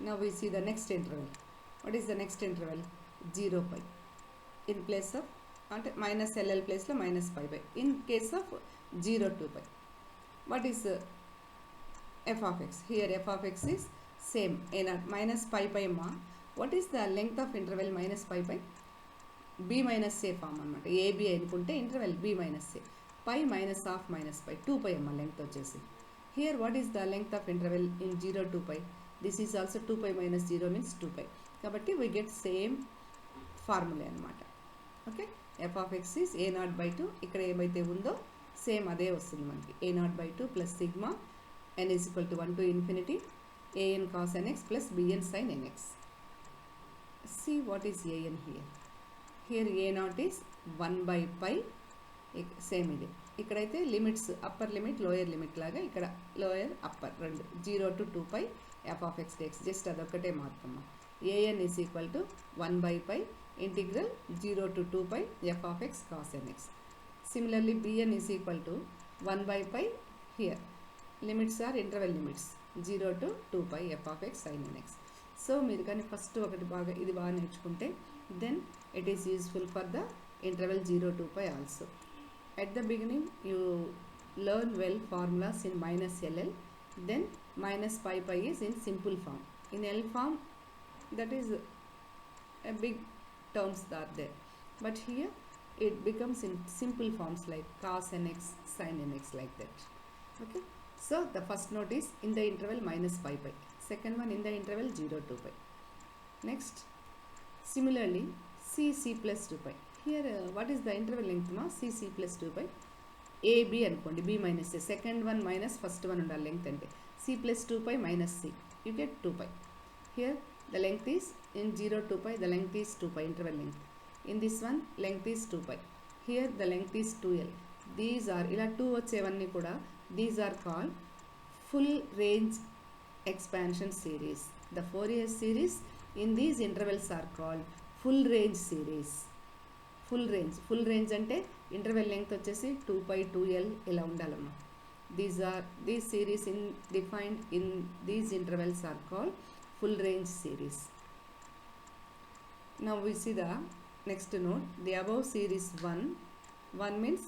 Now we see the next interval. What is the next interval? 0 pi. In place of minus LL place lo minus pi by. In case of 0 to pi. What is f of x? Here f of x is same. A0 minus pi by ma. What is the length of interval minus pi by? B minus a form అనమాట. AB అనుకుంటే interval B minus a. Pi minus half minus pi. 2 pi అమ్మ length వచ్చేసి. Here what is the length of interval in 0 to pi? This is also 2 pi minus 0 means 2 pi. కాబట్టి we get same formula అనమాట. Okay, f of x is a0 by 2. ఇక్కడ ఏమైతే ఉందో same అదే వస్తుంది మనకి. a0 by 2 plus sigma n is equal to 1 to infinity an cos nx plus bn sin nx. See what is an here. Here a0 is 1 by pi. Same ఇది. ఇక్కడైతే limits upper limit lower limit లాగా ఇక్కడ lower upper రెండు 0 to 2 pi f of x dx. Just అదొక్కటే మార్పమ్మా. an is equal to 1 by pi integral 0 to 2 pi f of x cos nx. Similarly bn is equal to 1 by pi. Here limits are interval limits 0 to 2 pi f of x sin nx. So మీరు కానీ first ఒకటి బాగా ఇది బాగా నేర్చుకుంటే then it is useful for the interval 0 to pi also. At the beginning you learn well formulas in minus LL, then minus pi pi is in simple form. In L form that is a big terms are there, but here it becomes in simple forms like cos nx sin nx like that. Okay, so the first note is in the interval minus pi pi, second one in the interval 0 to pi. Next, similarly c plus 2 pi. Here what is the interval length ma? c plus 2 pi. ab అనుకోండి, b minus a. Second one minus first one ఉండాలి length అంటే. c plus 2 pi minus c, you get 2 pi. Here the length is in 0 to pi, the length is 2 pi, interval length. In this one length is 2 pi. Here the length is 2l. These are ఇలా 2 వచ్చేవన్నీ కూడా these are called full range expansion series. The Fourier series in these intervals are called full range series. Full range అంటే interval length వచ్చేసి 2 pi 2l ఇలా ఉండాలమ్మా. These series defined in these intervals are called full range series. Now we see the next note. The above series 1 means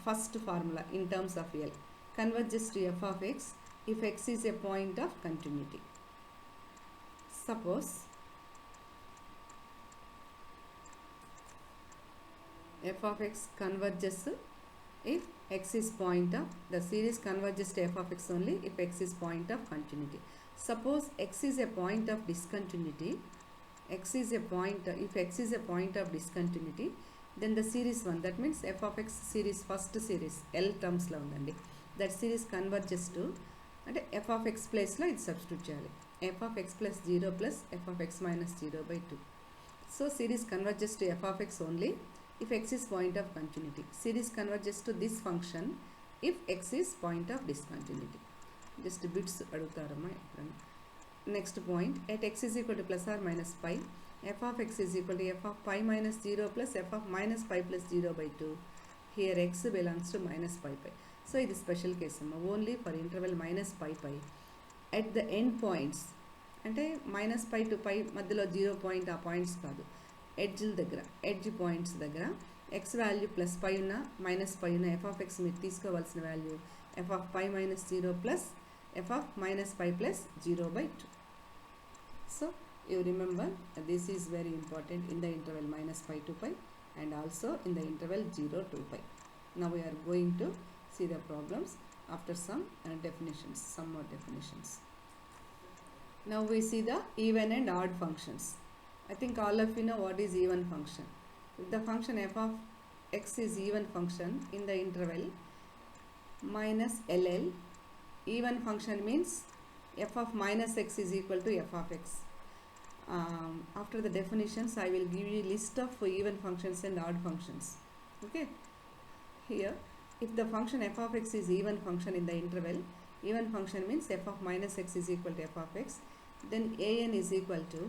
first formula in terms of L converges to f of x if x is a point of continuity. Suppose f of x converges if x is point of, the series converges to f of x only if x is point of continuity. Suppose x is a point of discontinuity, if x is a point of discontinuity, then the series 1, that means f of x series first series L terms లో ఉందండి, that series converges to అంటే f of x place లో ఇది substitute చేయాలి, f of x plus 0 plus f of x minus 0 by 2. So series converges to f of x only if x is point of continuity. Series converges to this function if x is point of discontinuity. Just bits అడుగుతారమ్మా ఎప్పుడన్నా. Next point, at x is equal to plus or minus pi, f of x is equal to f of pi minus 0 plus f of minus pi plus 0 by 2. Here x belongs to minus pi pi. So ఇది special case అమ్మా, only for interval minus pi pi. At the end points అంటే minus pi to pi మధ్యలో 0 point ఆ points కాదు, ఎడ్జ్ల దగ్గర edge points దగ్గర x value plus pi ఉన్న మైనస్ పై ఉన్న ఎఫ్ ఆఫ్ ఎక్స్ మీరు తీసుకోవాల్సిన value f of pi minus 0 plus f of minus pi plus 0 by 2. So you remember this is very important in the interval minus pi to pi and also in the interval 0 to pi. Now we are going to see the problems after some definitions, some more definitions. Now we see the even and odd functions. I think all of you know what is even function. If the function f of x is even function in the interval minus LL, even function means f of minus x is equal to f of x. After the definitions I will give you a list of even functions and odd functions. Okay, here if the function f of x is even function in the interval, even function means f of minus x is equal to f of x, then an is equal to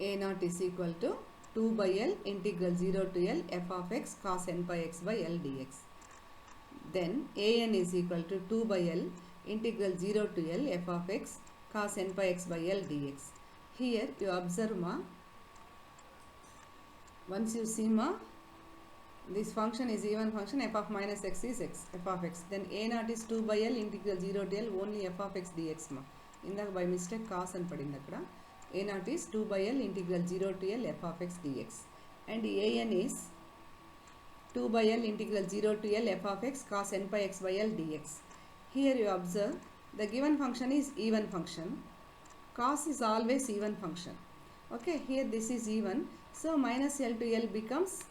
a0 is equal to 2 by L integral 0 to L f of x cos n pi x by L dx. Then an is equal to 2 by L integral 0 to L f of x cos n pi x by L dx. Here you observe ma, once you see ma, this function is even function, f of minus x is x, f of x. Then a naught is 2 by L integral 0 to L only f of x dx ma. Indaka by mistake cos and padindi akkada. A naught is 2 by L integral 0 to L f of x dx. And an is 2 by L integral 0 to L f of x cos n pi x by L dx. Here you observe the given function is even function. Cos is always even function. Okay, here this is even. So minus L to L becomes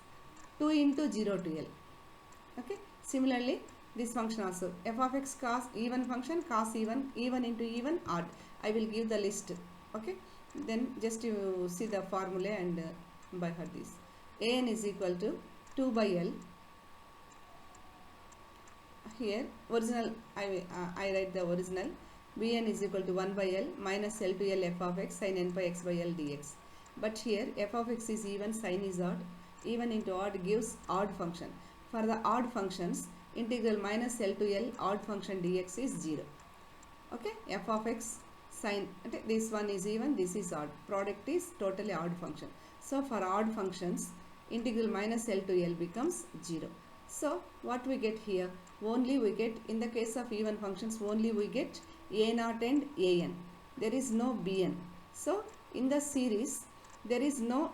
2 into 0 to L. Okay, similarly this function also f of x cos even function, cos even into even, odd. I will give the list. Okay, then just you see the formula and by heart this. An is equal to 2 by L. Here original I write the original. Bn is equal to 1 by L minus L to L f of x sin n pi x by L dx. But here f of x is even, sin is odd. Even into odd gives odd function. For the odd functions, integral minus L to L odd function dx is 0. Okay, f of x sin, okay, this one is even, this is odd. Product is totally odd function. So for odd functions, integral minus L to L becomes 0. So what we get here? Only we get, in the case of even functions, only we get a naught and an. There is no bn. So in the series, there is no,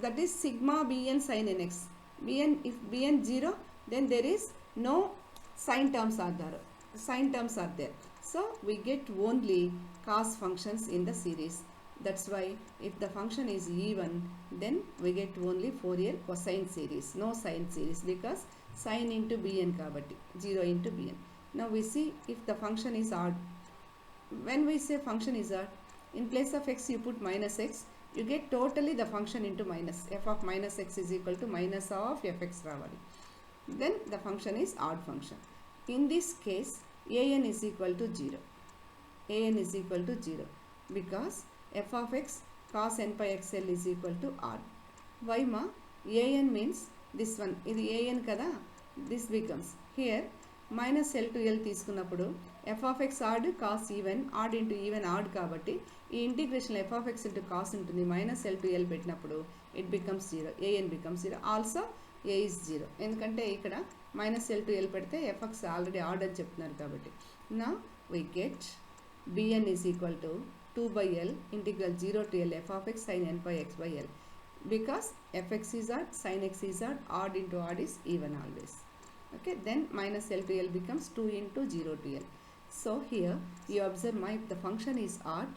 that is sigma bn sin nx. Bn, if bn 0, then there is no sine terms are there. Sine terms are there. So we get only cos functions in the series. That's why if the function is even, then we get only Fourier cosine series, no sine series, because sine into bn kabatti, 0 into bn. Now we see if the function is odd. When we say function is odd, in place of x you put minus x, you get totally the function into minus. F of minus x is equal to minus of fx ravali. Then the function is odd function. In this case, an is equal to 0. An is equal to 0 because f of x cos n pi xl is equal to odd. Why ma? An means this one, ఇది an kada, this becomes here minus L to L తీసుకున్నప్పుడు f of x odd cos even, odd into even odd కాబట్టి ఈ integration f of x into cos ఉంటుంది, minus L to L పెట్టినప్పుడు it becomes 0, an becomes 0. Also a is 0 ఎందుకంటే ఇక్కడ minus L to L పెడితే fx already odd అని చెప్తున్నారు కాబట్టి. Now we get bn is equal to 2 by L integral 0 to L f of x sin n pi x by L, because fx is odd, sin x is odd, odd into odd is even always. Okay, then minus L to L becomes 2 into 0 to L. So here you observe if the function is odd,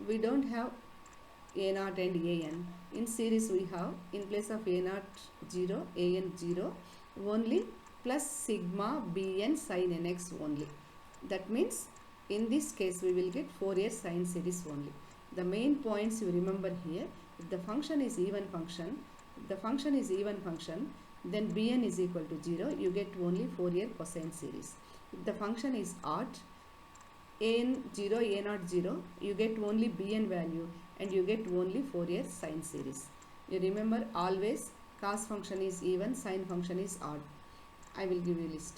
we don't have a naught and an. In series we have, in place of a naught 0, an 0 only, plus sigma bn sin nx only. That means in this case we will get Fourier sine series only. The main points you remember here, if the function is even function, then bn is equal to 0, you get only Fourier cosine series. If the function is odd, an 0, a naught 0, you get only bn value and you get only Fourier sine series. You remember always cos function is even, sine function is odd. I will give you a list.